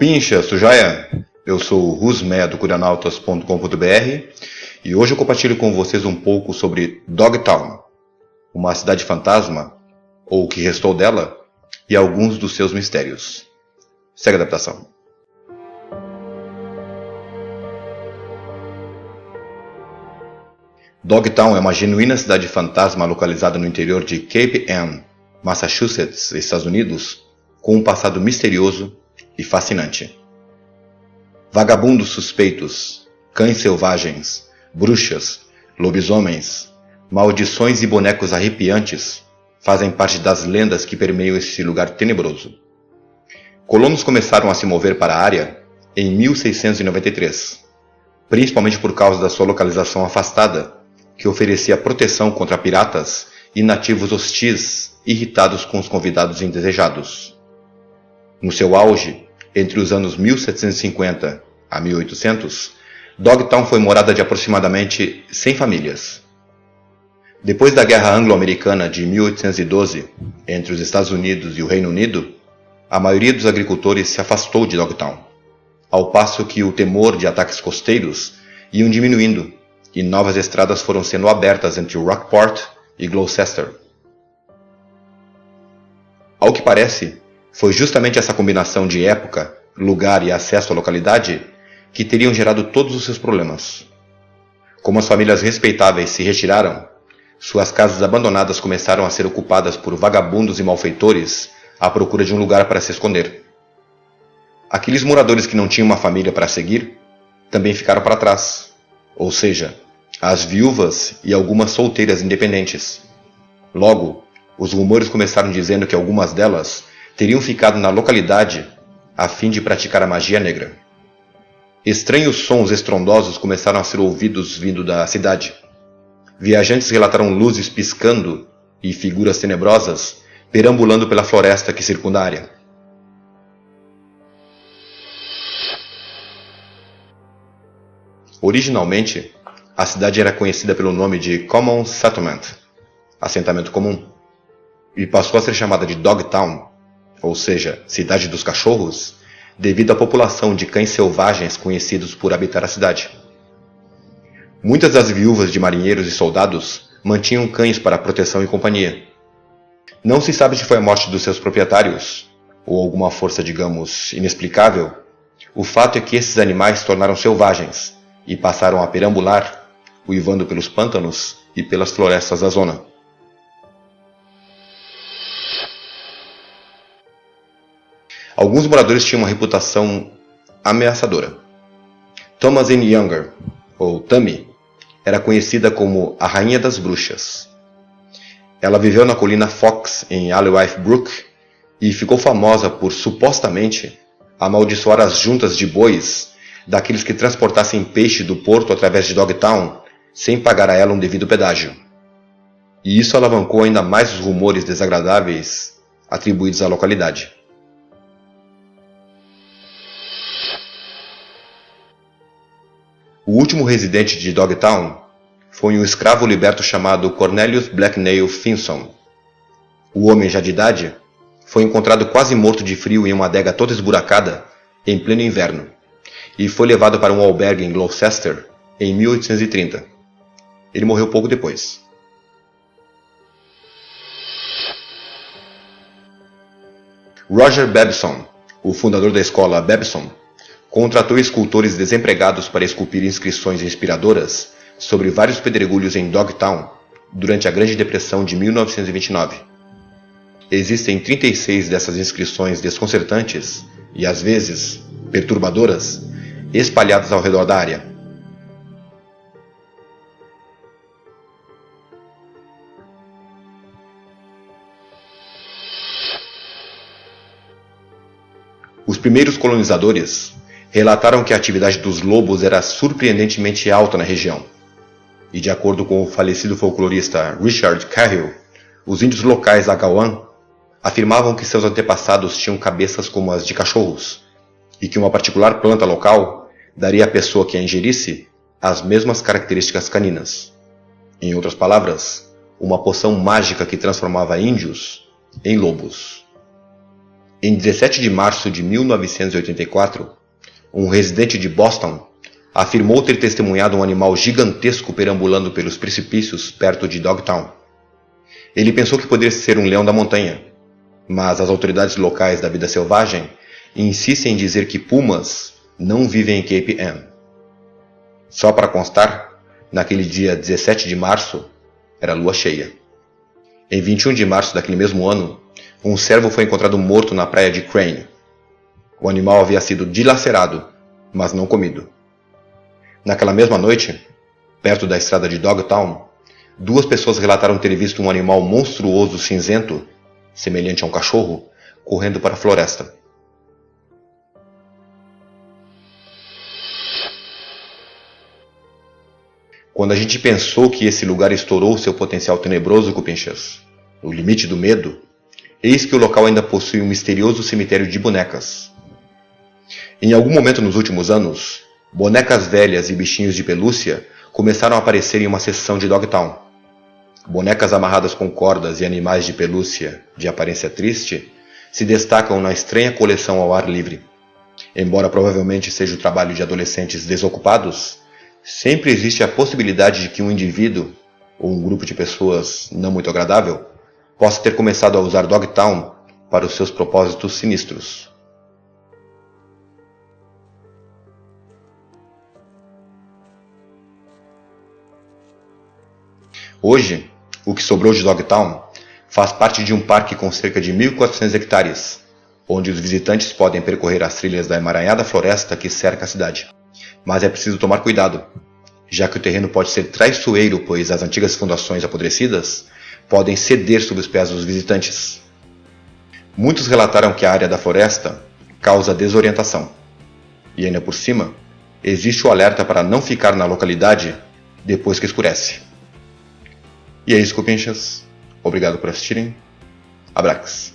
Cupincha, Sujaia, eu sou o Rusmé do Curanautas.com.br e hoje eu compartilho com vocês um pouco sobre Dogtown, uma cidade fantasma, ou o que restou dela, e alguns dos seus mistérios. Segue a adaptação. Dogtown é uma genuína cidade fantasma localizada no interior de Cape Ann, Massachusetts, Estados Unidos, com um passado misterioso e fascinante. Vagabundos suspeitos, cães selvagens, bruxas, lobisomens, maldições e bonecos arrepiantes fazem parte das lendas que permeiam esse lugar tenebroso. Colonos começaram a se mover para a área em 1693, principalmente por causa da sua localização afastada, que oferecia proteção contra piratas e nativos hostis irritados com os convidados indesejados. No seu auge, entre os anos 1750 a 1800, Dogtown foi morada de aproximadamente 100 famílias. Depois da Guerra Anglo-Americana de 1812, entre os Estados Unidos e o Reino Unido, a maioria dos agricultores se afastou de Dogtown, ao passo que o temor de ataques costeiros iam diminuindo e novas estradas foram sendo abertas entre Rockport e Gloucester. Ao que parece, foi justamente essa combinação de época, lugar e acesso à localidade que teriam gerado todos os seus problemas. Como as famílias respeitáveis se retiraram, suas casas abandonadas começaram a ser ocupadas por vagabundos e malfeitores à procura de um lugar para se esconder. Aqueles moradores que não tinham uma família para seguir também ficaram para trás, ou seja, as viúvas e algumas solteiras independentes. Logo, os rumores começaram dizendo que algumas delas teriam ficado na localidade a fim de praticar a magia negra. Estranhos sons estrondosos começaram a ser ouvidos vindo da cidade. Viajantes relataram luzes piscando e figuras tenebrosas perambulando pela floresta que circunda a área. Originalmente, a cidade era conhecida pelo nome de Common Settlement, assentamento comum, e passou a ser chamada de Dogtown, ou seja, cidade dos cachorros, devido à população de cães selvagens conhecidos por habitar a cidade. Muitas das viúvas de marinheiros e soldados mantinham cães para proteção e companhia. Não se sabe se foi a morte dos seus proprietários, ou alguma força, digamos, inexplicável. O fato é que esses animais se tornaram selvagens e passaram a perambular, uivando pelos pântanos e pelas florestas da zona. Alguns moradores tinham uma reputação ameaçadora. Thomasine Younger, ou Tammy, era conhecida como a Rainha das Bruxas. Ela viveu na colina Fox, em Alewife Brook, e ficou famosa por, supostamente, amaldiçoar as juntas de bois daqueles que transportassem peixe do porto através de Dogtown sem pagar a ela um devido pedágio. E isso alavancou ainda mais os rumores desagradáveis atribuídos à localidade. O último residente de Dogtown foi um escravo liberto chamado Cornelius Blacknail Finson. O homem, já de idade, foi encontrado quase morto de frio em uma adega toda esburacada em pleno inverno e foi levado para um albergue em Gloucester em 1830. Ele morreu pouco depois. Roger Babson, o fundador da escola Babson, contratou escultores desempregados para esculpir inscrições inspiradoras sobre vários pedregulhos em Dogtown durante a Grande Depressão de 1929. Existem 36 dessas inscrições desconcertantes e, às vezes, perturbadoras, espalhadas ao redor da área. Os primeiros colonizadores relataram que a atividade dos lobos era surpreendentemente alta na região. E de acordo com o falecido folclorista Richard Cahill, os índios locais Agawan afirmavam que seus antepassados tinham cabeças como as de cachorros, e que uma particular planta local daria à pessoa que a ingerisse as mesmas características caninas. Em outras palavras, uma poção mágica que transformava índios em lobos. Em 17 de março de 1984, um residente de Boston afirmou ter testemunhado um animal gigantesco perambulando pelos precipícios perto de Dogtown. Ele pensou que poderia ser um leão da montanha, mas as autoridades locais da vida selvagem insistem em dizer que pumas não vivem em Cape Ann. Só para constar, naquele dia 17 de março, era lua cheia. Em 21 de março daquele mesmo ano, um cervo foi encontrado morto na praia de Crane. O animal havia sido dilacerado, mas não comido. Naquela mesma noite, perto da estrada de Dogtown, 2 pessoas relataram ter visto um animal monstruoso cinzento, semelhante a um cachorro, correndo para a floresta. Quando a gente pensou que esse lugar estourou seu potencial tenebroso, Cupinchas, no limite do medo, eis que o local ainda possui um misterioso cemitério de bonecas. Em algum momento nos últimos anos, bonecas velhas e bichinhos de pelúcia começaram a aparecer em uma seção de Dogtown. Bonecas amarradas com cordas e animais de pelúcia de aparência triste se destacam na estranha coleção ao ar livre. Embora provavelmente seja o trabalho de adolescentes desocupados, sempre existe a possibilidade de que um indivíduo, ou um grupo de pessoas não muito agradável, possa ter começado a usar Dogtown para os seus propósitos sinistros. Hoje, o que sobrou de Dogtown faz parte de um parque com cerca de 1.400 hectares, onde os visitantes podem percorrer as trilhas da emaranhada floresta que cerca a cidade. Mas é preciso tomar cuidado, já que o terreno pode ser traiçoeiro, pois as antigas fundações apodrecidas podem ceder sob os pés dos visitantes. Muitos relataram que a área da floresta causa desorientação. E ainda por cima, existe o alerta para não ficar na localidade depois que escurece. E é isso, Cupinchas. Obrigado por assistirem. Abrax.